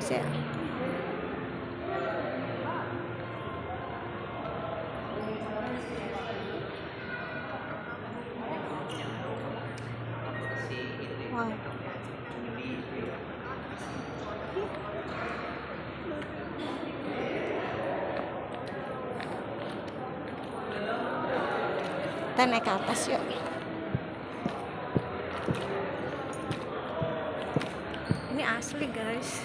Bisa. Wow. Kita naik ke atas yuk. Ini asli guys,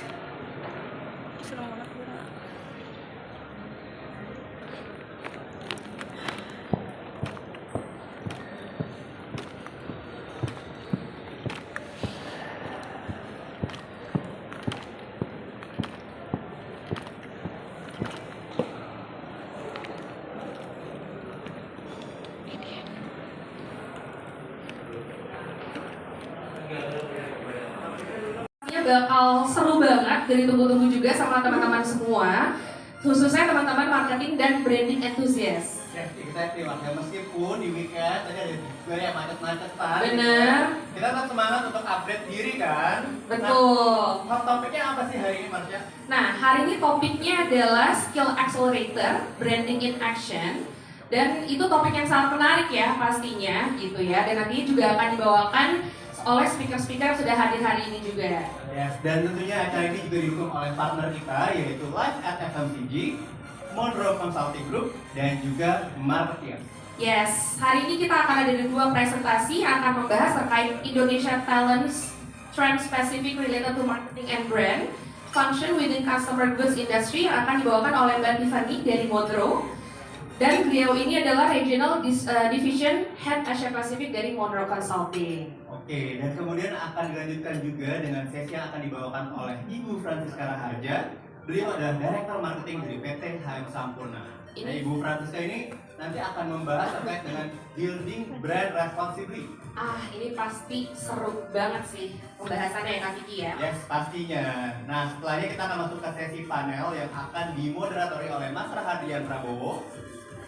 seneng banget gue. Bakal seru banget dan ditunggu-tunggu juga sama teman-teman semua, khususnya teman-teman marketing dan branding enthusiast. Yes, exactly, warga. Meskipun di weekend tadi ada juga yang macet-macetan. Bener. Kita tetap semangat untuk update diri kan. Betul. Nah, hot topiknya apa sih hari ini, Marsha? Nah, hari ini topiknya adalah Skill Accelerator, Branding in Action. Dan itu topik yang sangat menarik ya pastinya gitu ya. Dan nanti juga akan dibawakan oleh speaker-speaker yang sudah hadir hari ini juga. Yes, dan tentunya acara ini juga didukung oleh partner kita yaitu Live at FMCG, Monroe Consulting Group, dan juga Marketing. Yes, hari ini kita akan ada dua presentasi yang akan membahas terkait Indonesia Talents Trend Specific Related to Marketing and Brand Function within Customer Goods Industry yang akan dibawakan oleh Mbak Tiffany dari Monroe. Dan beliau ini adalah Regional Division Head Asia Pacific dari Monroe Consulting. Oke, dan kemudian akan dilanjutkan juga dengan sesi yang akan dibawakan oleh Ibu Francisca Raharja. Beliau adalah Director Marketing dari PT HM Sampurna. Nah, Ibu Francisca ini nanti akan membahas terkait dengan building brand responsibly. Ini pasti seru banget sih pembahasannya ya Kak Kiki ya. Yes, pastinya. Nah, setelahnya kita akan masuk ke sesi panel yang akan dimoderatori oleh Mas Rahardian Prabowo,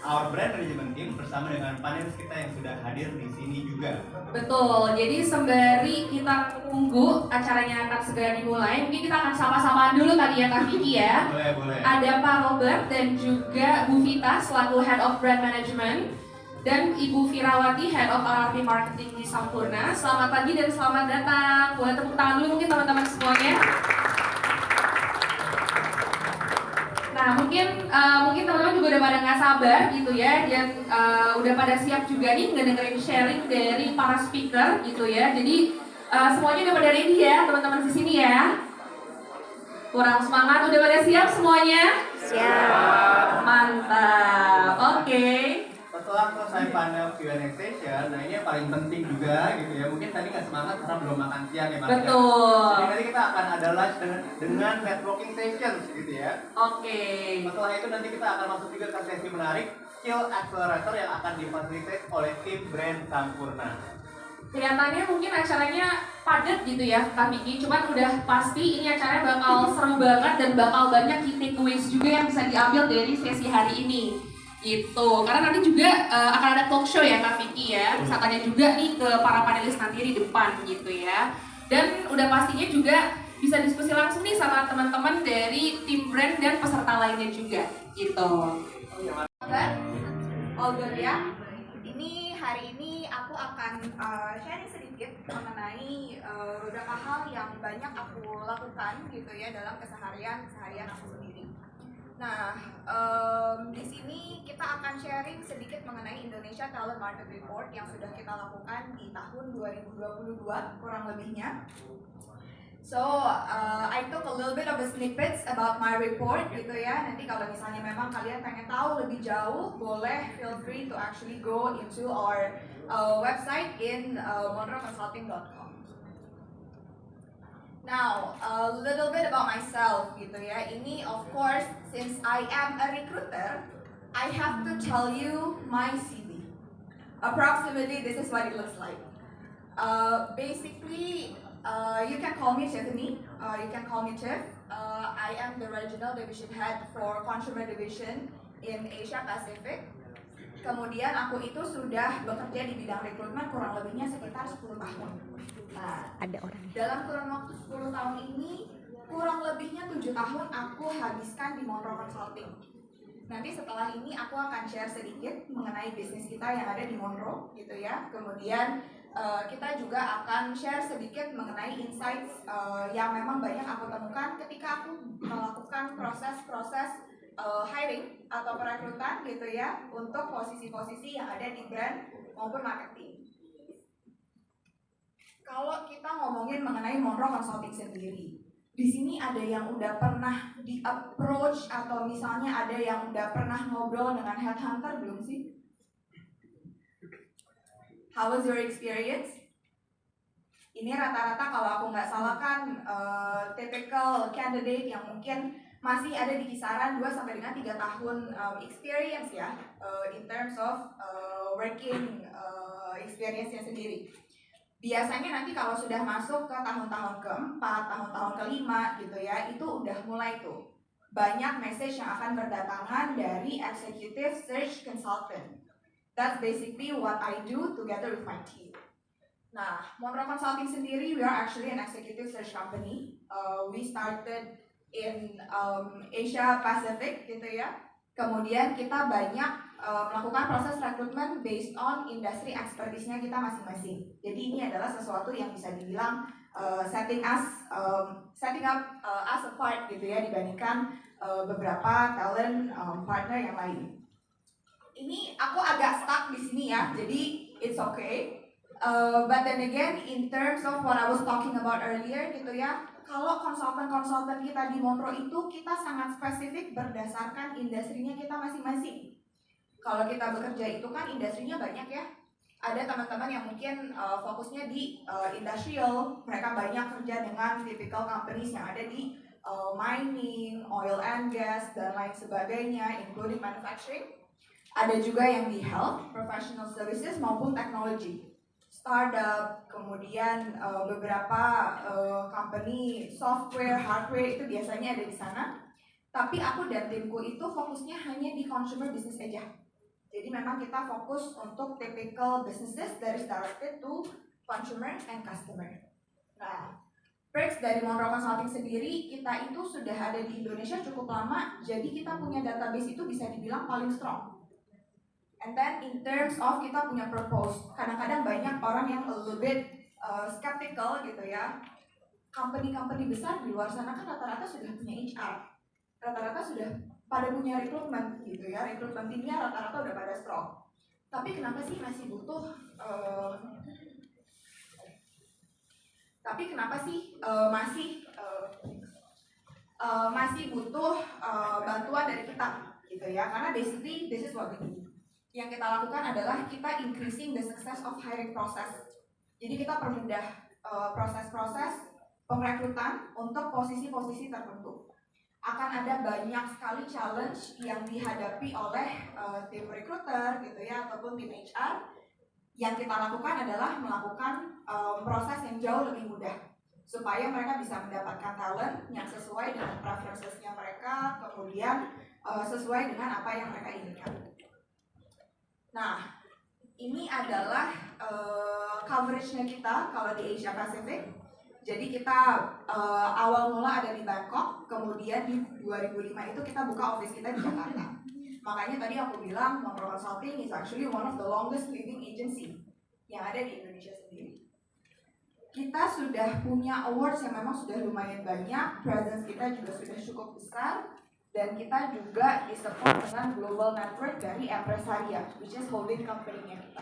our brand management team, bersama dengan panelis kita yang sudah hadir di sini juga. Betul, jadi sembari kita tunggu acaranya akan segera dimulai, mungkin kita akan sapa-sapaan dulu kali ya Kak Vicky ya. Boleh. Ada Pak Robert dan juga Bu Vita selaku Head of Brand Management, dan Ibu Firawati Head of RRP Marketing di Sampurna. Selamat pagi dan selamat datang. Boleh tepuk tangan dulu mungkin teman-teman semuanya. Nah, mungkin teman-teman juga udah pada nggak sabar gitu ya, dan udah pada siap juga nih ngedengerin sharing dari para speaker gitu ya. Jadi semuanya udah pada ready ya teman-teman di sini ya. Kurang semangat, udah pada siap semuanya? Siap. Mantap. Oke. Setelah selesai panel Q&A session, nah ini yang paling penting juga gitu ya. Mungkin tadi nggak semangat karena belum makan siang ya Mas. Betul. Jadi nanti kita akan ada lunch dengan networking sessions gitu ya. Oke. Setelah itu nanti kita akan masuk juga ke sesi menarik Skill Accelerator yang akan difasilitasi oleh tim brand Sampurna. Kelihatannya mungkin acaranya padat gitu ya Kak Vicky, cuman udah pasti ini acaranya bakal seru banget dan bakal banyak key takeaways juga yang bisa diambil dari sesi hari ini gitu. Karena nanti juga akan ada talk show ya Kak Vicky ya, bisa tanya juga nih ke para panelis nanti di depan gitu ya. Dan udah pastinya juga bisa diskusi langsung nih sama teman-teman dari tim brand dan peserta lainnya juga gitu. All good ya? Ini hari ini aku akan sharing sedikit mengenai beberapa hal yang banyak aku lakukan gitu ya dalam keseharian aku sendiri. Nah, di sini kita akan sharing sedikit mengenai Indonesia Talent Market Report yang sudah kita lakukan di tahun 2022 kurang lebihnya. So, I took a little bit of a snippets about my report gitu ya. Nanti kalau misalnya memang kalian pengen tahu lebih jauh, boleh feel free to actually go into our website in monroeconsulting.com. Now, a little bit about myself gitu ya. Ini of course, since I am a recruiter, I have to tell you my CV. Approximately, this is what it looks like. Basically, you can call me Tiffany, you can call me Tiff. I am the Regional Division Head for Consumer Division in Asia Pacific. Kemudian aku itu sudah bekerja di bidang rekrutmen kurang lebihnya sekitar 10 tahun. Nah, Ada orang. dalam kurun waktu 10 tahun ini, kurang lebihnya 7 7 tahun aku habiskan di Monroe Consulting. Nanti setelah ini aku akan share sedikit mengenai bisnis kita yang ada di Monroe gitu ya. Kemudian kita juga akan share sedikit mengenai insights yang memang banyak aku temukan ketika aku melakukan proses-proses hiring atau perekrutan gitu ya untuk posisi-posisi yang ada di brand maupun marketing. Kalau kita ngomongin mengenai Monroe Consulting sendiri, di sini ada yang udah pernah di approach atau misalnya ada yang udah pernah ngobrol dengan headhunter belum sih? How was your experience? Ini rata-rata kalau aku nggak salah kan typical candidate yang mungkin masih ada di kisaran 2 sampai dengan 3 tahun experience ya in terms of working experience-nya sendiri. Biasanya nanti kalau sudah masuk ke tahun-tahun keempat, tahun-tahun kelima gitu ya, itu udah mulai tuh banyak message yang akan berdatangan dari executive search consultant. That's basically what I do together with my team. Nah, Monroe Consulting sendiri, we are actually an executive search company. We started in Asia Pacific gitu ya. Kemudian kita banyak melakukan proses rekrutmen based on industri expertise-nya kita masing-masing. Jadi ini adalah sesuatu yang bisa dibilang setting up us apart gitu ya dibandingkan beberapa talent partner yang lain. Ini aku agak stuck di sini ya, jadi it's okay. But then again, in terms of what I was talking about earlier gitu ya, kalau konsultan-konsultan kita di Monroe itu kita sangat spesifik berdasarkan industrinya kita masing-masing. Kalau kita bekerja itu kan industrinya banyak ya. Ada teman-teman yang mungkin fokusnya di industrial, mereka banyak kerja dengan typical companies yang ada di mining, oil and gas, dan lain sebagainya, including manufacturing. Ada juga yang di health, professional services maupun teknologi, startup, kemudian beberapa company software, hardware itu biasanya ada di sana. Tapi aku dan timku itu fokusnya hanya di consumer business aja. Jadi memang kita fokus untuk typical businesses that is directed to consumer and customer. Nah, perks dari Monroe Consulting sendiri, kita itu sudah ada di Indonesia cukup lama, jadi kita punya database itu bisa dibilang paling strong. And then in terms of kita punya purpose, kadang-kadang banyak orang yang a little bit skeptical gitu ya. Company-company besar di luar sana kan rata-rata sudah punya HR, rata-rata sudah pada punya rekrutmen gitu ya, rekrutmen timnya rata-rata udah pada strong. Tapi kenapa sih masih butuh masih butuh bantuan dari kita gitu ya? Karena basically this is what we do. Yang kita lakukan adalah kita increasing the success of hiring process. Jadi kita permudah proses-proses perekrutan untuk posisi-posisi tertentu. Akan ada banyak sekali challenge yang dihadapi oleh tim recruiter gitu ya ataupun tim HR. Yang kita lakukan adalah melakukan proses yang jauh lebih mudah supaya mereka bisa mendapatkan talent yang sesuai dengan preferences-nya mereka, kemudian sesuai dengan apa yang mereka inginkan. Nah, ini adalah coverage-nya kita kalau di Asia Pacific. Jadi kita awal mula ada di Bangkok, kemudian di 2005 itu kita buka office kita di Jakarta. Makanya tadi aku bilang Monroe Consulting is actually one of the longest living agency yang ada di Indonesia sendiri. Kita sudah punya awards yang memang sudah lumayan banyak, presence kita juga sudah cukup besar. Dan kita juga disupport dengan global network dari Empresaria, which is holding company-nya kita.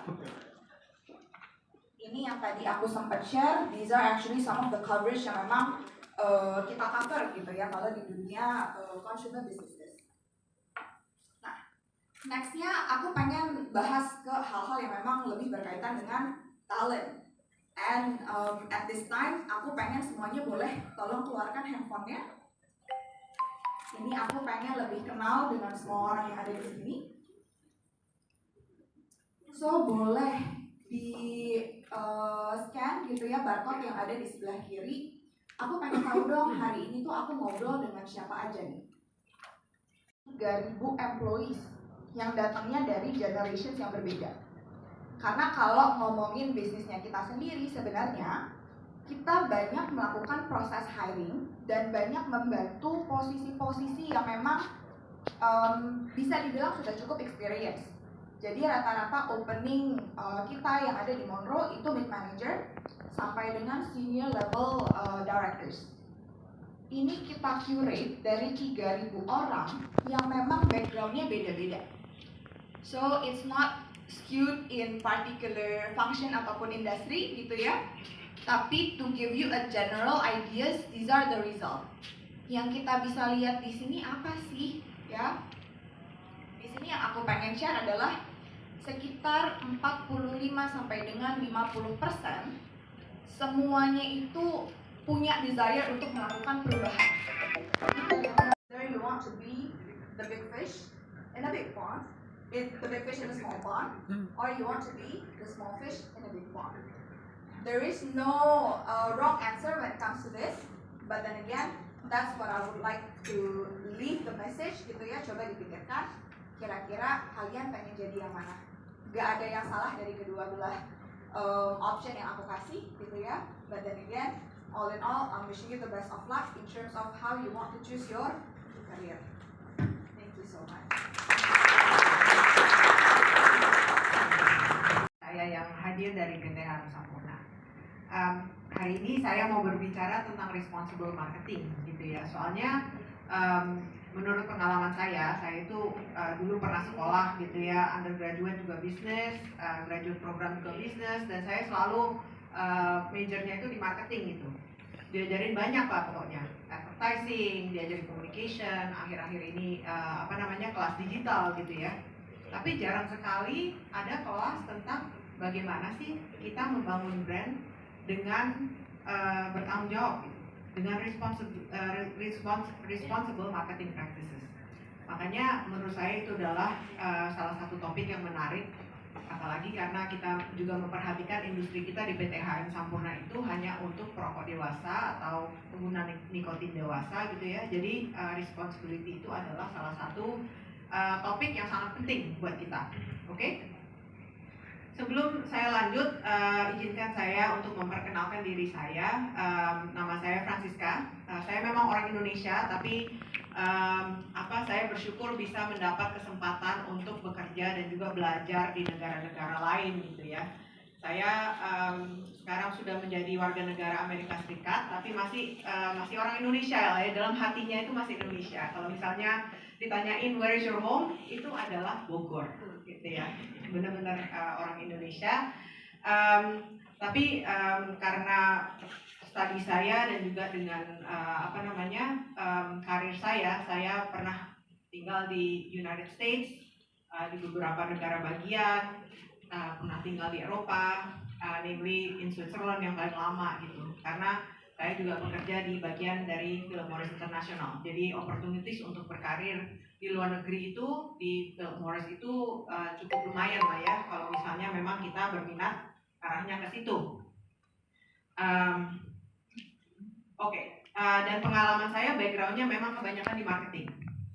Ini yang tadi aku sempat share, these are actually some of the coverage yang memang kita cover gitu ya, kalau di dunia consumer businesses. Nah, next-nya aku pengen bahas ke hal-hal yang memang lebih berkaitan dengan talent. And at this time, aku pengen semuanya boleh tolong keluarkan handphonenya. Ini aku pengen lebih kenal dengan semua orang yang ada di sini. So boleh di scan gitu ya barcode yang ada di sebelah kiri. Aku pengen tahu dong hari ini tuh aku ngobrol dengan siapa aja nih. 3.000 employees yang datangnya dari generations yang berbeda. Karena kalau ngomongin bisnisnya kita sendiri sebenarnya kita banyak melakukan proses hiring dan banyak membantu posisi-posisi yang memang bisa dibilang sudah cukup experience. Jadi rata-rata opening kita yang ada di Monroe itu mid manager sampai dengan senior level directors. Ini kita curate dari 3.000 orang yang memang backgroundnya beda-beda. So it's not skewed in particular function ataupun industri gitu ya. Tapi to give you a general ideas, these are the result. Yang kita bisa lihat di sini apa sih ya? Di sini yang aku pengen share adalah sekitar 45 sampai dengan 50% semuanya itu punya desire untuk melakukan perubahan. Whether you want to be the big fish in a big pond, the big fish in a small pond, or you want to be the small fish in a big pond. There is no wrong answer when it comes to this, but then again, that's what I would like to leave the message gitu ya. Coba dipikirkan, kira-kira kalian pengen jadi yang mana? Gak ada yang salah dari kedua belah option yang aku kasih gitu ya. But then again, all in all, I'm wishing you the best of luck in terms of how you want to choose your career. Thank you so much. Saya yang hadir dari PT Harum Sampurna. Hari ini saya mau berbicara tentang responsible marketing gitu ya. Soalnya menurut pengalaman saya itu dulu pernah sekolah gitu ya, undergraduate juga bisnis, graduate program juga bisnis, dan saya selalu majornya itu di marketing gitu. Diajarin banyak lah pokoknya, advertising, diajarin communication, akhir-akhir ini kelas digital gitu ya. Tapi jarang sekali ada kelas tentang bagaimana sih kita membangun brand dengan bertanggung jawab gitu, dengan responsible marketing practices. Makanya menurut saya itu adalah salah satu topik yang menarik, apalagi karena kita juga memperhatikan industri kita di PT HM Sampurna itu hanya untuk perokok dewasa atau pengguna nikotin dewasa gitu ya. Jadi responsibility itu adalah salah satu topik yang sangat penting buat kita. Oke? Sebelum saya lanjut, izinkan saya untuk memperkenalkan diri saya. Nama saya Francisca. Saya memang orang Indonesia, tapi saya bersyukur bisa mendapat kesempatan untuk bekerja dan juga belajar di negara-negara lain gitu ya. Saya sekarang sudah menjadi warga negara Amerika Serikat, tapi masih orang Indonesia ya. Dalam hatinya itu masih Indonesia. Kalau misalnya ditanyain where is your home, itu adalah Bogor gitu ya. Benar-benar orang Indonesia. Tapi karena studi saya dan juga dengan karir saya pernah tinggal di United States, di beberapa negara bagian, pernah tinggal di Eropa, namely in Switzerland yang paling lama gitu. Karena saya juga bekerja di bagian dari Philip Morris International. Jadi opportunities untuk berkarir di luar negeri itu, di Philip Morris itu cukup lumayan lah ya, kalau misalnya memang kita berminat arahnya ke situ. Dan pengalaman saya backgroundnya memang kebanyakan di marketing.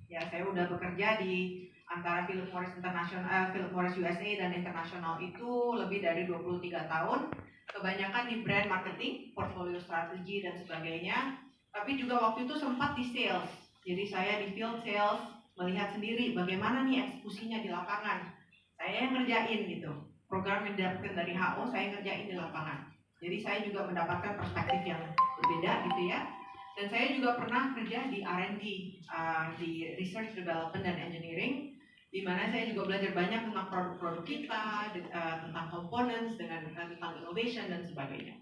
Ya, saya udah bekerja di antara Philip Morris International, Philip Morris USA dan internasional itu lebih dari 23 tahun. Kebanyakan di brand marketing, portfolio strategi dan sebagainya. Tapi juga waktu itu sempat di sales. Jadi saya di field sales, melihat sendiri bagaimana nih eksekusinya di lapangan. Saya yang ngerjain gitu. Program yang didapatkan dari HO saya ngerjain di lapangan. Jadi saya juga mendapatkan perspektif yang berbeda gitu ya. Dan saya juga pernah kerja di R&D, di Research Development dan Engineering, di mana saya juga belajar banyak tentang produk-produk kita, tentang components, tentang innovation dan sebagainya.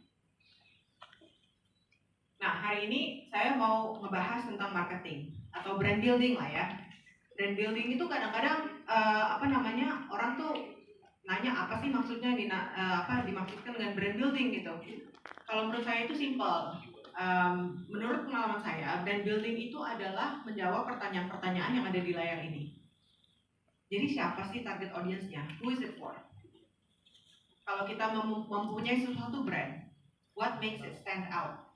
Nah, hari ini saya mau ngebahas tentang marketing atau brand building lah ya. Brand building itu kadang-kadang orang tuh nanya apa sih maksudnya dimaksudkan dengan brand building gitu. Kalau menurut saya itu simple. Menurut pengalaman saya, brand building itu adalah menjawab pertanyaan-pertanyaan yang ada di layar ini. Jadi siapa sih target audience-nya? Who is it for? Kalau kita mempunyai sesuatu brand, what makes it stand out?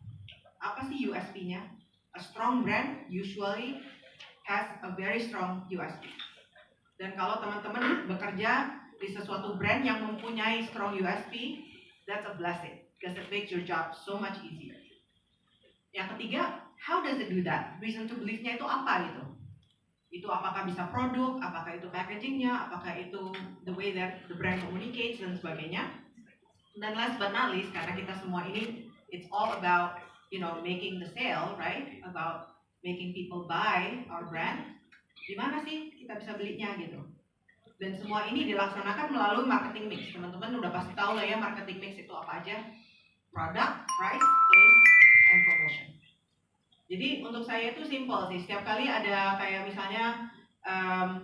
Apa sih USP-nya? A strong brand usually has a very strong USP. Dan kalau teman-teman bekerja di sesuatu brand yang mempunyai strong USP, that's a blessing, because it makes your job so much easier. Yang ketiga, how does it do that? Reason to believe-nya itu apa gitu? Itu apakah bisa produk, apakah itu packagingnya, apakah itu the way that the brand communicates dan sebagainya. Dan last but not least, karena kita semua ini, it's all about, making the sale, right? About making people buy our brand. Di mana sih kita bisa belinya gitu? Dan semua ini dilaksanakan melalui marketing mix. Teman-teman udah pasti tahu lah ya marketing mix itu apa aja. Product, price, place, and promotion. Jadi untuk saya itu simple sih. Setiap kali ada kayak misalnya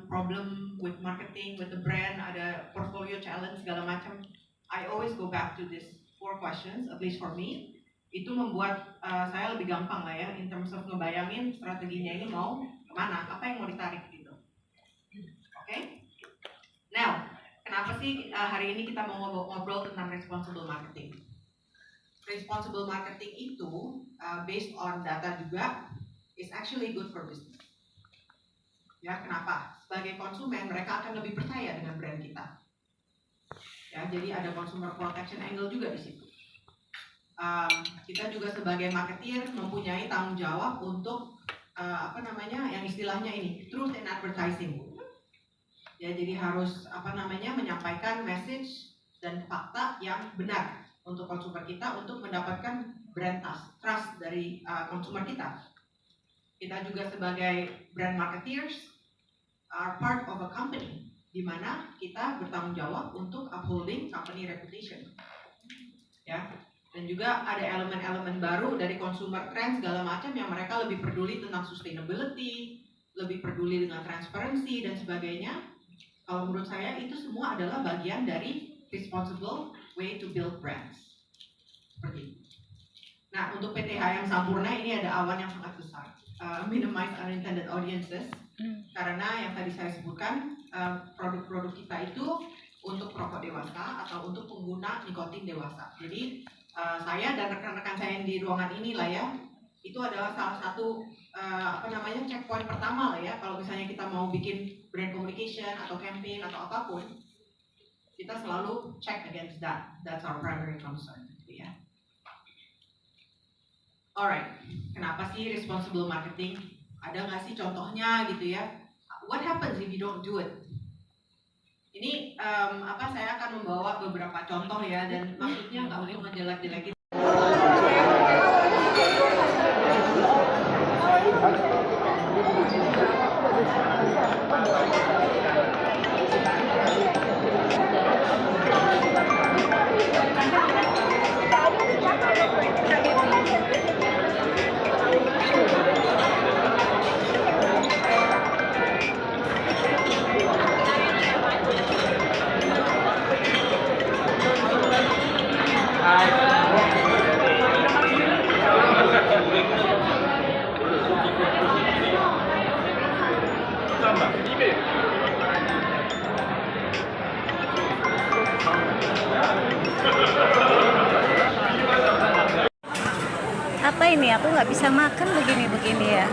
problem with marketing, with the brand, ada portfolio challenge segala macam, I always go back to these 4 questions, at least for me. Itu membuat saya lebih gampang lah ya, in terms of ngebayangin strateginya ini mau kemana, apa yang mau ditarik gitu. Oke? Now, kenapa sih hari ini kita mau ngobrol tentang responsible marketing? Responsible marketing itu based on data juga is actually good for business. Ya, kenapa? Sebagai konsumen mereka akan lebih percaya dengan brand kita. Ya, jadi ada consumer protection angle juga di situ. Kita juga sebagai marketer mempunyai tanggung jawab untuk yang istilahnya ini truth in advertising. Ya, jadi harus menyampaikan message dan fakta yang benar untuk konsumer kita untuk mendapatkan brand trust dari konsumer kita. Kita juga sebagai brand marketeers are part of a company di mana kita bertanggung jawab untuk upholding company reputation. Ya. Dan juga ada elemen-elemen baru dari consumer trend segala macam yang mereka lebih peduli tentang sustainability, lebih peduli dengan transparency dan sebagainya. Kalau menurut saya itu semua adalah bagian dari responsible way to build brands. Seperti itu. Nah, untuk PT HM Sampurna ini ada awan yang sangat besar. Minimize unintended audiences. Karena yang tadi saya sebutkan, produk-produk kita itu untuk perokok dewasa atau untuk pengguna nikotin dewasa. Jadi saya dan rekan-rekan saya yang di ruangan ini lah ya, itu adalah salah satu checkpoint pertama lah ya. Kalau misalnya kita mau bikin brand communication atau campaign atau apapun, kita selalu check against that. That's our primary concern. Gitu ya. Alright, kenapa sih responsible marketing? Ada nggak sih contohnya gitu ya? What happens if you don't do it? Ini saya akan membawa beberapa contoh ya, dan maksudnya nggak untuk menjelek-jelekin. Apa ini? Aku nggak bisa makan begini-begini ya.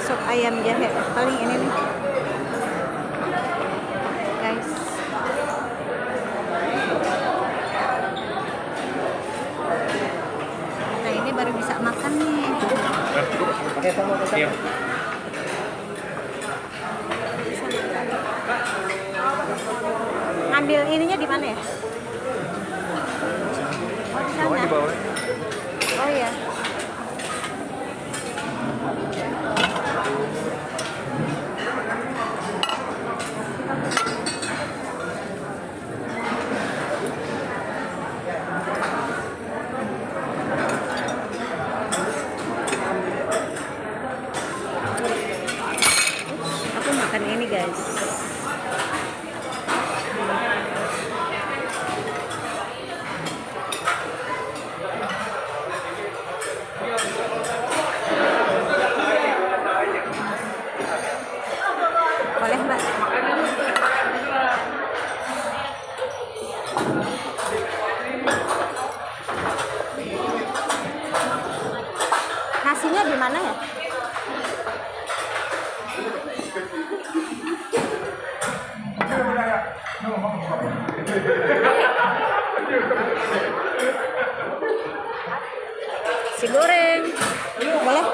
Sop ayam jahe paling ini nih, guys. Nah, ini baru bisa makan nih. Ambil ininya di mana ya? Oh, di sana. Oh ya. Aku makan ini, guys. Si goreng. Boleh?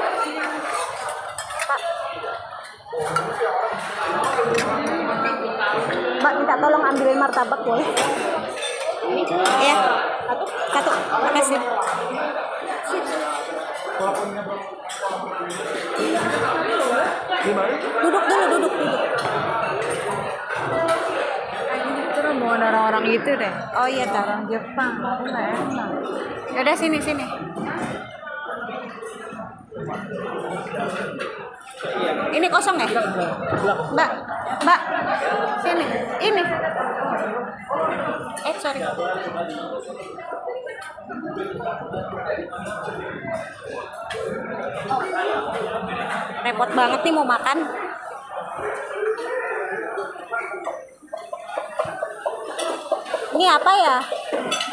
Pak. Mbak minta tolong ambilin martabak boleh? Ya. Satu. Makasih. Duduk dulu. Itu rombongan orang-orang gitu deh. Oh iya, Orang Jepang. Aku nggak enak. Yaudah sini. Ini kosong ya? Mbak, sini. Ini. Sorry. Repot banget nih mau makan. Ini apa ya?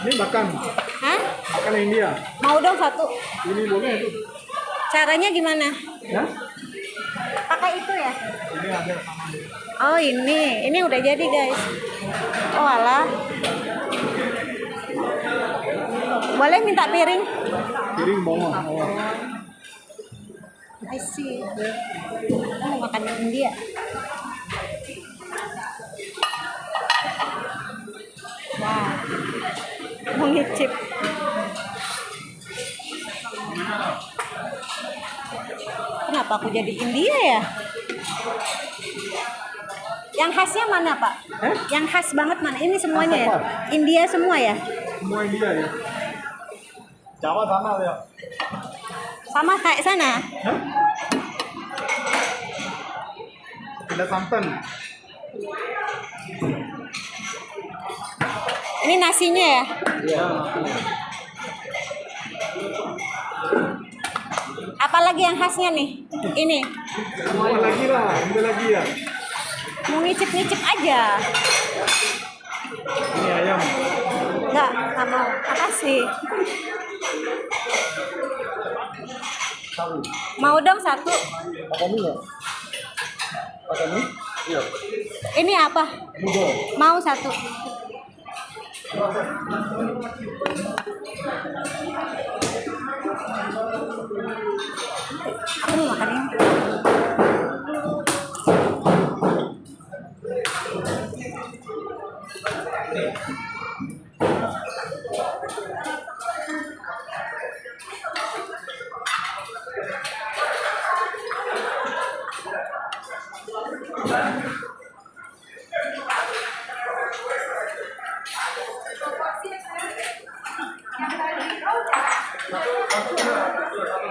Ini makan Hah? India. Mau dong satu. Ini boleh itu. Caranya gimana? Ya? Pakai itu ya? Ini ada sama. Oh ini udah jadi guys. Oh alah. Boleh minta piring? Piring bongo. Oh. I see. Mau makan yang India. Wow. Mau ngicip. Kenapa aku jadi India ya? Yang khasnya mana Pak? Yang khas banget mana? Ini semuanya ya? India semua ya? Semua India ya. Jawa sama ya. Sama kayak sana? Hah? Ada santan. Ini nasinya ya? Iya. Apalagi yang khasnya nih? Ini? Semua lagi lah, ambil lagi ya. Mau ngicip-ngicip aja. Ini ayam. Enggak mau. Makasih. Tahu. Mau dong satu. Pakai mie ya? Pakai mie? Iya. Ini apa? Noodle. Mau satu. Aku mau makan ini.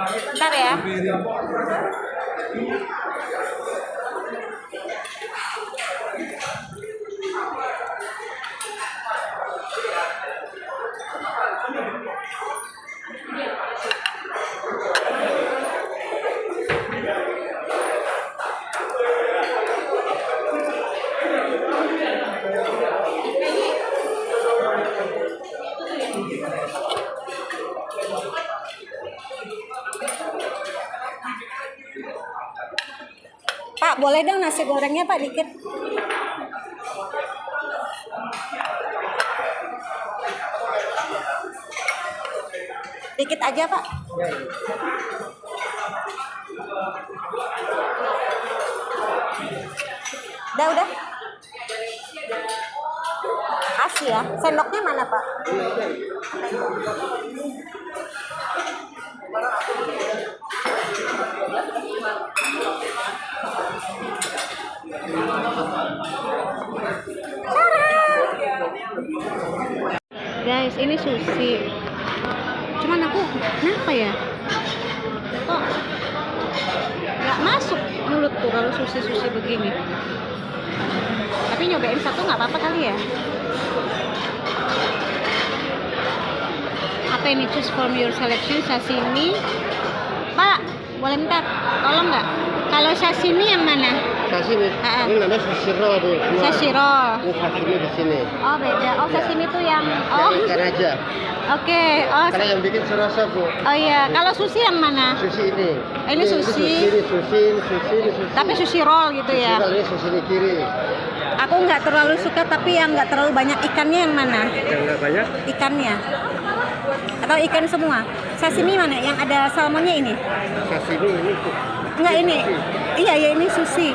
Bentar ya. Pak, boleh dong nasi gorengnya Pak dikit. Dikit aja Pak. Udah. Kasih ya. Sendoknya mana Pak? Guys, ini sushi. Cuman aku kenapa ya? Kok nggak masuk mulutku kalau sushi begini. Tapi nyobain satu nggak apa-apa kali ya? Apa ini? Choose from your selection. Sashimi. Pak, boleh minta tolong nggak? Kalau sashimi yang mana? Sashimi. Ini namanya sushi roll Bu. Sushi roll. Ini sashimi di sini. Oh beda. Oh sashimi itu yang Ikan aja. Oke. Oh. Karena yang bikin Suroso Bu. Oh iya. Kalau sushi yang mana? Sushi ini. Ini sushi. Ini sushi. Tapi sushi roll gitu ya. Sushi roll ini sushi ini kiri. Aku nggak terlalu suka, tapi yang nggak terlalu banyak ikannya yang mana? Yang nggak banyak? Ikannya. Atau ikan semua? Sashimi mana? Yang ada salmonnya ini? Sashimi ini. Enggak ini. Iya ya ini sushi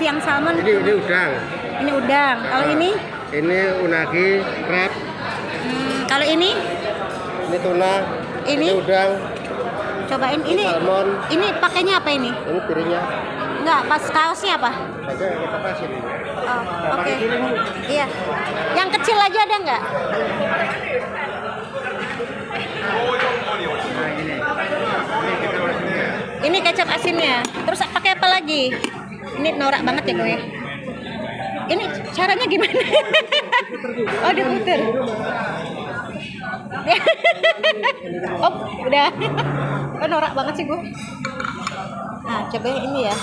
yang salmon. Ini udang. Ini udang. Kalau ini? Ini unagi, crab. Kalau ini? Ini tuna. Ini udang. Cobain ini. Salmon. Ini pakainya apa ini? Ini piringnya. Enggak, pas kaosnya apa? Pakai kita kasih. Oh, oke. Iya. Yang kecil aja ada nggak? Ini kecap asinnya. Terus pakai apa lagi? Ini norak banget ya gue. Ini caranya gimana? Oh, diputer. Oh, udah. Oh, norak banget sih gue. Nah, coba ini ya.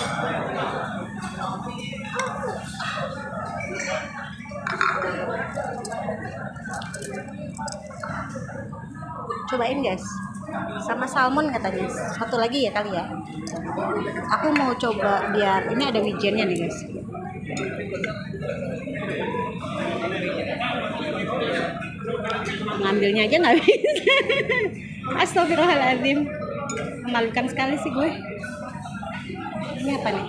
Cobain guys, sama salmon katanya. Satu lagi ya kali ya. Aku mau coba biar ini ada wijennya nih guys. Ngambilnya aja nggak bisa. Astagfirullahaladzim, memalukan sekali sih gue. Ini apa nih?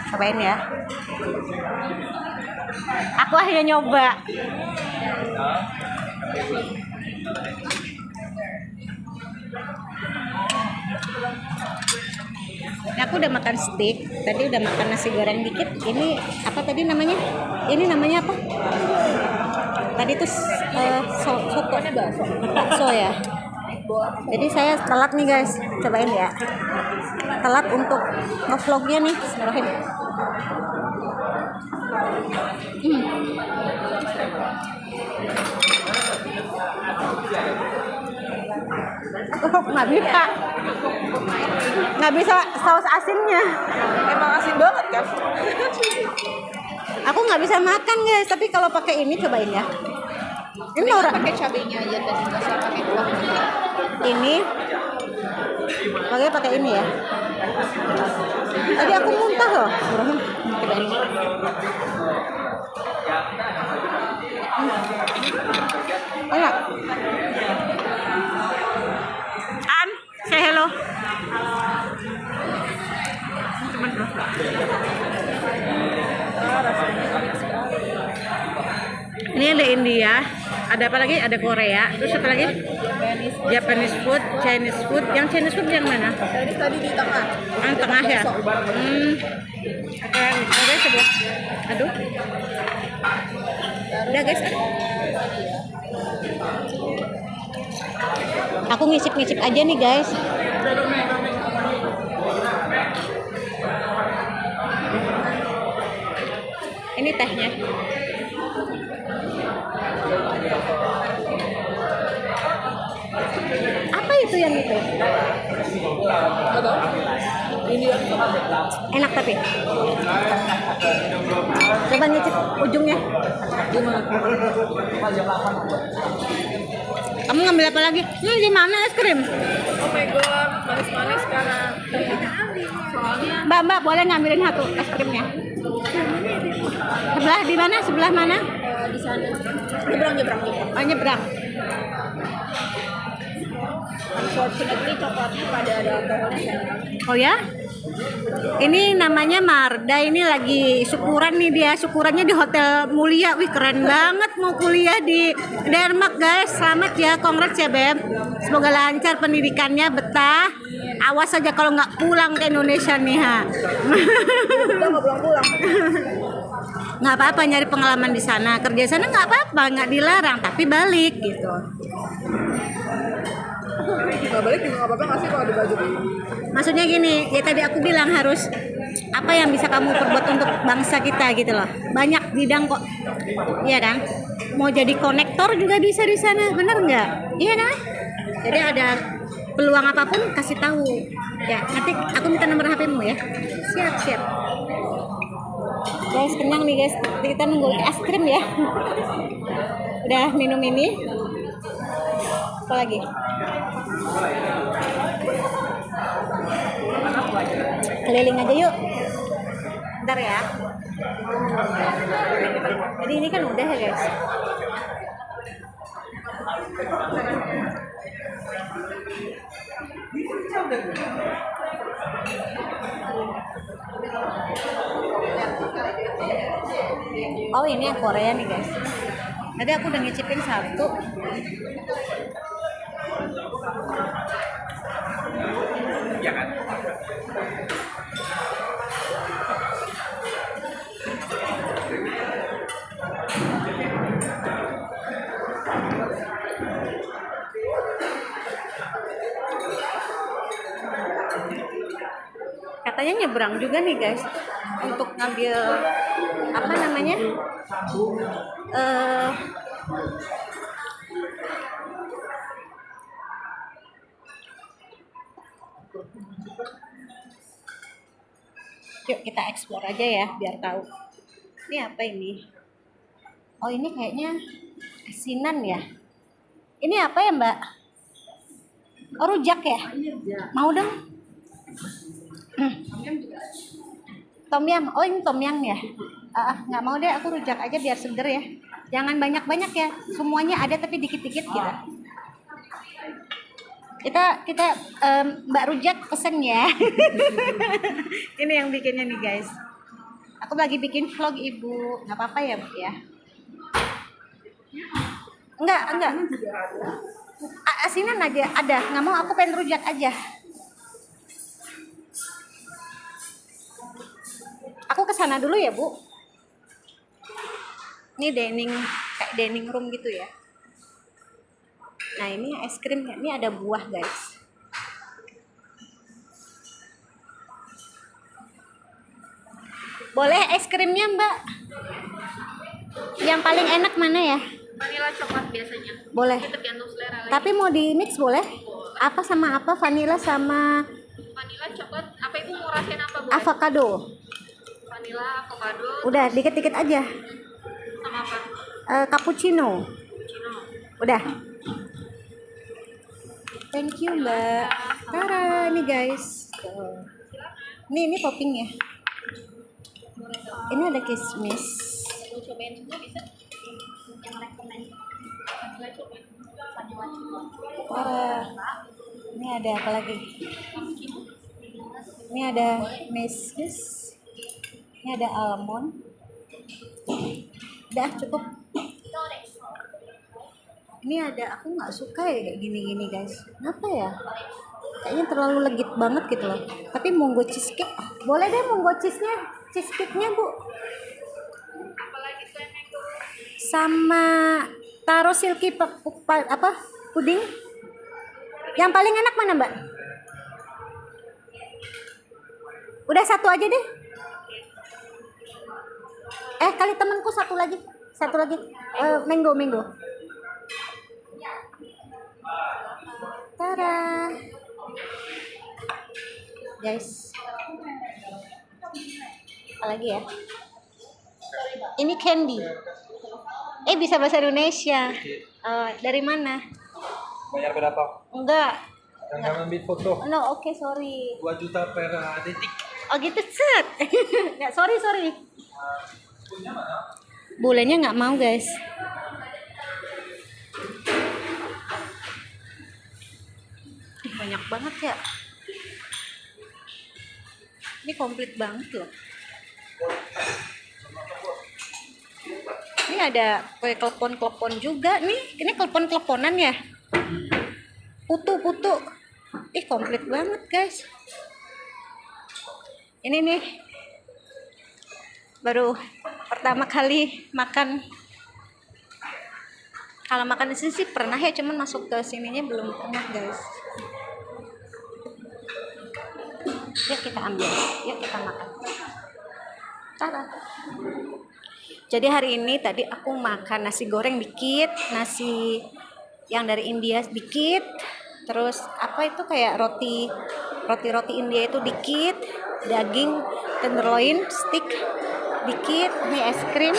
Cobain ya. Aku akhirnya nyoba. Nah, aku udah makan steak, tadi udah makan nasi goreng dikit. Ini apa tadi namanya? Ini namanya apa? Tadi tuh soto bakso ya. Jadi saya telat nih guys, cobain ya. Telat untuk ngevlognya nih. Bismillahirrahmanirrahim. Nggak bisa saus asinnya. Emang asin banget kan? Aku nggak bisa makan guys, tapi kalau pakai ini cobain ya. Ini orang Pakai cabenya aja tadi, nggak usah pakai kuah. ini pakai ini ya. Tadi aku muntah loh. Cobain. Enak. Say hello. Ini ada India, ada apa lagi? Ada Korea, terus apa lagi? Japanese food, Chinese food. Yang Chinese food yang mana? Tadi di tengah. Yang tengah ya. Oke, sebelah. Aduh. Udah guys. Aku ngisip-ngisip aja nih guys. Ini tehnya. Apa itu yang itu? Enak tapi. Coba nyicip ujungnya. Kamu ngambil apa lagi? Di mana es krim? Oh my god, manis-manis sekarang. Mbak, boleh ngambilin satu es krimnya? Sebelah di mana? Sebelah mana? Di sana. Nyebrang. Oh, nyebrang. Unfortunately coklatnya pada ada alkoholnya. Oh ya? Ini namanya Marda, ini lagi syukuran nih dia. Syukurannya di Hotel Mulia. Wih, keren banget mau kuliah di Denmark guys. Selamat ya, congrats ya Beb. Semoga lancar pendidikannya, betah. Awas aja kalau nggak pulang ke Indonesia nih ha. Udah nggak pulang-pulang. Nggak apa-apa nyari pengalaman di sana. Kerja sana nggak apa-apa, nggak dilarang. Tapi balik gitu. Nggak balik juga nggak apa-apa nggak sih kalau di baju. Maksudnya gini, ya tadi aku bilang harus apa yang bisa kamu perbuat untuk bangsa kita gitu loh. Banyak bidang kok, iya kan? Mau jadi konektor juga bisa di sana, bener nggak? Iya kan? Jadi ada peluang apapun kasih tahu. Ya, nanti aku minta nomor HP-mu ya. Siap. Guys, kenyang nih guys. Kita nunggu es krim ya. Udah minum ini. Apa lagi? Keliling aja yuk. Bentar ya. Jadi ini kan udah ya guys. Oh ini yang Korea nih guys. Tadi aku udah ngicipin satu. Katanya nyebrang juga nih guys untuk ngambil apa namanya yuk kita explore aja ya biar tahu ini apa ini. Oh ini kayaknya asinan ya. Ini apa ya mbak? Oh rujak ya? Mau dong. Tom yum. Oh ini tom yum ya? Nggak mau deh, aku rujak aja biar seger ya. Jangan banyak-banyak ya. Semuanya ada tapi dikit-dikit gitu. Kita Mbak Rujak pesen ya. Ini yang bikinnya nih guys. Aku lagi bikin vlog ibu. Nggak apa-apa ya bu ya? Enggak. Asinan aja ada. Nggak mau, aku pengen rujak aja. Aku kesana dulu ya bu. Ini kayak dining room gitu ya. Nah ini es krim, ini ada buah guys. Boleh es krimnya mbak? Yang paling enak mana ya? Vanilla coklat biasanya. Boleh. Itu tergantung selera lagi. Tapi mau di mix boleh? Apa sama apa? Vanilla sama Vanilla coklat, apa itu mau rasain apa boleh? avocado. Vanilla, avocado, Udah dikit-dikit aja. sama apa? Cappuccino. Cappuccino. Udah. Thank you mbak. Tara ini guys. Tuh. Ini toppingnya. Ini ada kismis. Mau cobain semua bisa? Yang rekomend. Vanilla coklat. Vanilla coklat. Wah. Ini ada apa lagi? Ini ada mesis. Ini ada almond. Udah cukup. Ini ada, aku nggak suka ya kayak gini-gini guys. Kenapa ya? Kayaknya terlalu legit banget gitu loh. Tapi monggo cheesecake, boleh deh monggo cheesecake-nya bu. Sama taro silky puding. Yang paling enak mana mbak? Udah satu aja deh. Kali temanku satu lagi. Mango. Tada. Guys. Apa lagi ya? Ini candy. Bisa bahasa Indonesia. Dari mana? Bayar berapa? Enggak. Jangan ambil foto. No, oke, sorry. 2 juta per detik. Oh gitu, set. Nggak, sorry. Bolehnya nggak mau guys. Banyak banget ya. Ini komplit banget loh. Ini ada kue klepon juga nih. Ini klepon-kleponan ya. Putu. Komplit banget guys. Ini nih. Baru pertama kali makan. Kalau makan di sini sih pernah ya, cuman masuk ke sininya belum pernah guys. Yuk kita ambil, yuk kita makan. Tada. Jadi hari ini tadi aku makan nasi goreng dikit, nasi yang dari India dikit, terus apa itu kayak roti India itu dikit, daging tenderloin stick dikit, ini es krim.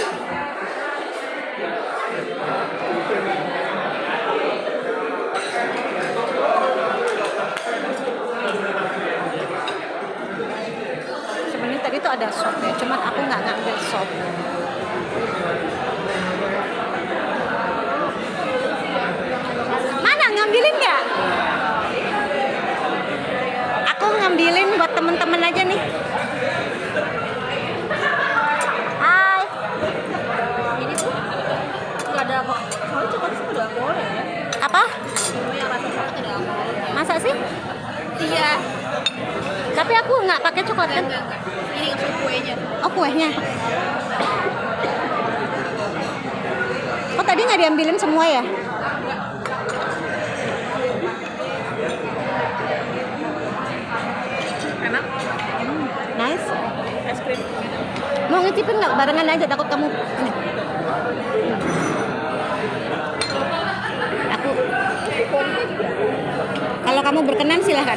Sebenarnya tadi itu ada sop ya, cuman aku nggak ngambil sop. Mana ngambilin nggak? Aku ngambilin buat temen-temen aja nih. Hai. Ini tuh nggak ada apa. Kalau coklat sih udah boleh ya. Apa? Cuma yang rasa coklat ada alkoholnya. Masa sih? Iya. Tapi aku nggak pakai coklat kan? Enggak. Ini langsung kuenya. Oh kuehnya. Oh tadi nggak diambilin semua ya? Enak. Nice. Es krim. Mau ngicipin nggak? Barengan aja, takut kamu ini. Aku. Kalau kamu berkenan silahkan.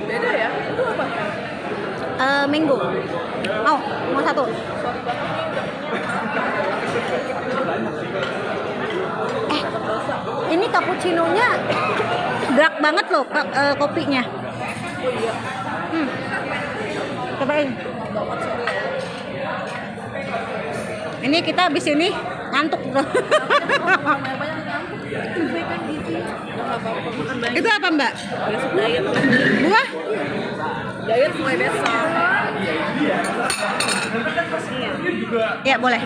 Beda ya? Itu apa? Mango. Mau satu. Ini cappuccino-nya dark banget loh kopinya. Cobain. Ini kita habis ini ngantuk bro. Itu apa mbak? Diet. Buah? Diet mulai besok. Ya boleh.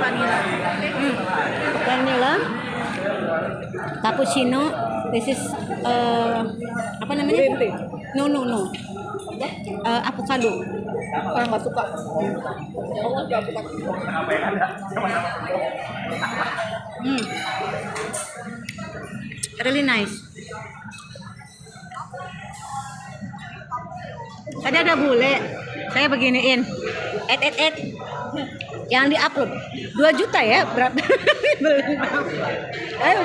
Vanilla. Vanilla, cappuccino, this is apa namanya? Green tea. No. Avocado. Orang nggak suka. Aku nggak suka. Really nice. Tadi ada bule, saya beginiin. Ed. Yang di-upload 2 juta ya berat. Ayo,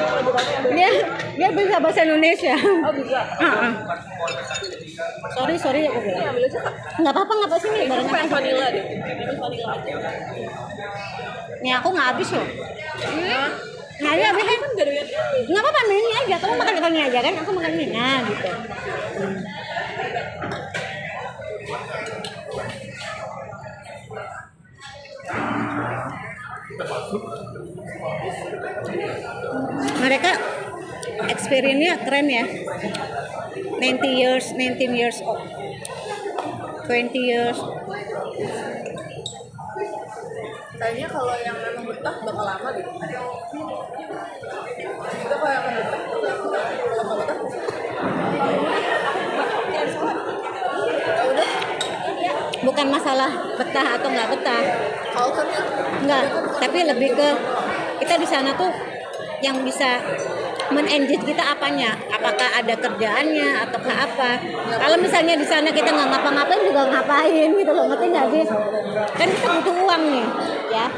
dia bisa bahasa Indonesia. Oh bisa. Sorry aku bilang. Ambil aja kak. Nggak apa-apa sini Aku barengan pengen aja. vanilla deh. Ini vanilla aja. Nih aku nggak habis loh. Nah, ya habis Kan gak ada yang nggak apa-apa main ini aja. Kamu makan ini aja kan? Aku makan ini. Nah gitu. Mereka experience-nya keren ya. 19 years old. 20 years. Kayaknya kalau yang memang betah bakal lama deh. Kita kalau yang betah, kalau betah. Bukan masalah betah atau nggak betah. Culture-nya Enggak, tapi lebih ke kita di sana tuh yang bisa men-engage kita apanya, apakah ada kerjaannya atau apa. Kalau misalnya di sana kita nggak ngapa-ngapain juga ngapain gitu loh, ngerti nggak sih? Kan kita butuh uang nih, ya.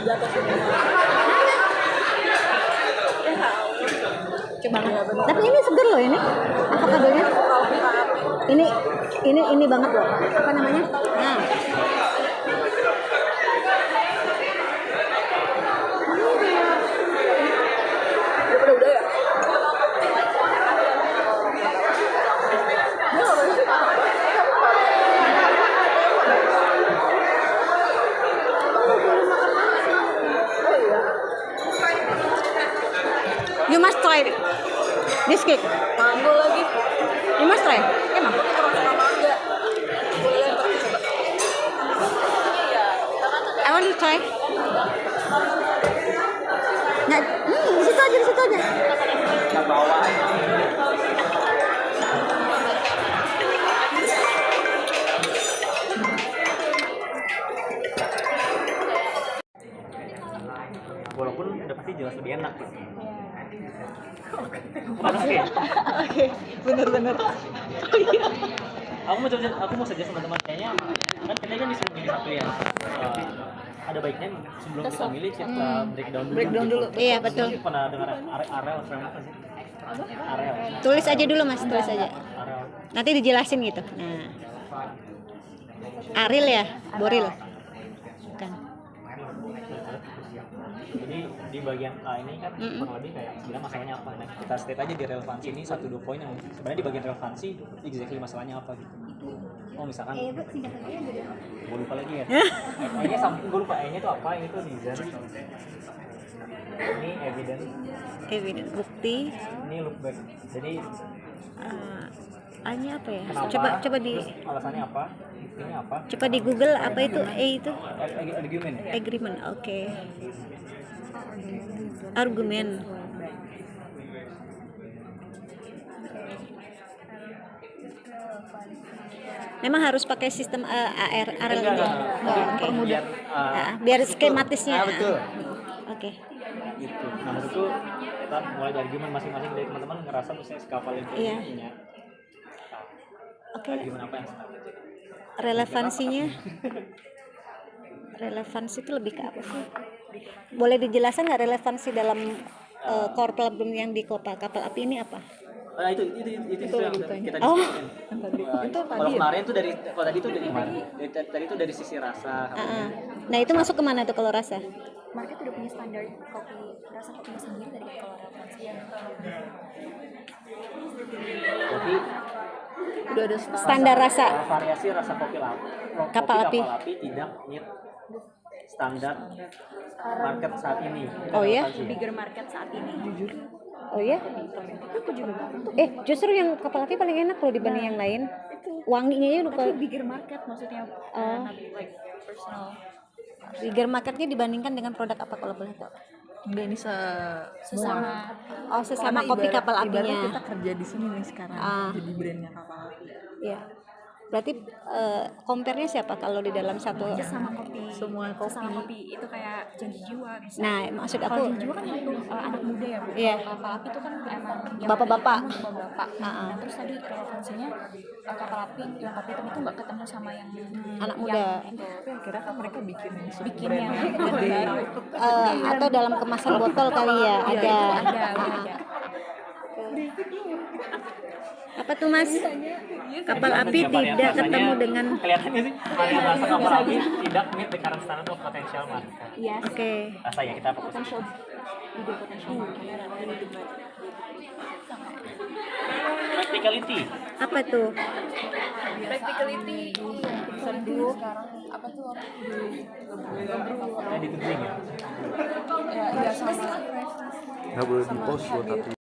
Coba. Tapi ini seger loh ini, avokadonya. Ini banget loh. Apa namanya? Nah. udah ya. You must try this cake. Mango lagi. You must try. Emang. Orang suka mangga. Boleh ntar coba. I want to try. Nah, di situ aja. Walaupun udah pasti jelas lebih enak. Oke, bener. Aku mau saja sama teman kayaknya kan kita kan disuruh milih satu ya. Ada baiknya sebelum kita milih kita breakdown dulu. Iya, betul. Mungkin pernah dengar Arel framework apa sih? Arel. Tulis aja dulu Mas, tulis aja. Arel. Nanti dijelasin gitu. Nah. Aril ya, Boril. Bukan. Jadi di bagian A ini kan kurang lebih kayak sebenarnya masalahnya apa. Nah, kita state aja di relevansi ini 1-2 poin yang sebenarnya di bagian relevansi exactly masalahnya apa gitu. Oh misalkan gue lupa lagi ya. E-nya samping gue lupa, E-nya itu apa, ini tuh reason. Ini evidence, bukti. ini look back. Jadi A-nya apa ya? kenapa, Coba di terus alasannya apa, ini apa, coba di Google apa itu A itu? argumen. Agreement. Oke. Argumen. Memang harus pakai sistem ARL ini. Oh, oke. Biar skematisnya. Betul. Oke. Gitu. Nah menurutku kita mulai dari argumen masing-masing dari teman-teman ngerasa misalnya si kapal itu Iya. punya Oke. argumen apa yang senang. Relevansinya. Relevansi itu lebih ke apa sih? Boleh dijelaskan nggak relevansi dalam core problem yang di kapal api ini apa? Nah itu yang kita Oh. diskusikan. Kalau kemarin tuh kalau tadi tuh dari mana? Tadi tuh dari sisi rasa. Nah itu masuk kemana tuh kalau rasa? Market udah punya standar kopi rasa kopinya sendiri dari kalau referensi Jadi udah ada Standar rasa. variasi rasa kopi Kapal api. tidak meet standar market saat ini. Oh ya? bigger market saat ini. Jujur. Oh ya? Aku juga Justru yang kapal api paling enak kalau dibanding yang lain. Wanginya ya lupa. tapi bigger market maksudnya not like personal. Bigger marketnya dibandingkan dengan produk apa kalau boleh tahu? Enggak, ini Sesama Oh sesama kopi kapal ibaratnya apinya. kita kerja di sini nih sekarang, jadi brandnya kapal api. Iya. Berarti compare-nya siapa kalau di dalam satu? sesama kopi. Semua Sesama kopi. kopi itu kayak janji jiwa misalnya. Nah, maksud Kalau aku janji jiwa kan untuk anak muda ya, Bu. Iya. Kalau kapal api itu kan emang yang Bapak-bapak. Bapak-bapak. Nah, terus tadi relevansinya kapal api yang kopi hitam itu nggak ketemu sama yang anak muda. Tapi akhirnya kan mereka bikin Bikin yang gede. Atau dalam kemasan botol kali ya ada. ada. Apa tuh Mas? Kapal api tidak ketemu dengan. Kelihatannya sih varian rasa kapal api tidak meet the current standard of potential market. Yes. Oke. Rasa ya kita fokus. Potential bigger potential market. Practicality. Apa tuh? Practicality sering dulu sekarang apa tuh orang Ditutup ya. ya sama Nggak boleh di post loh tapi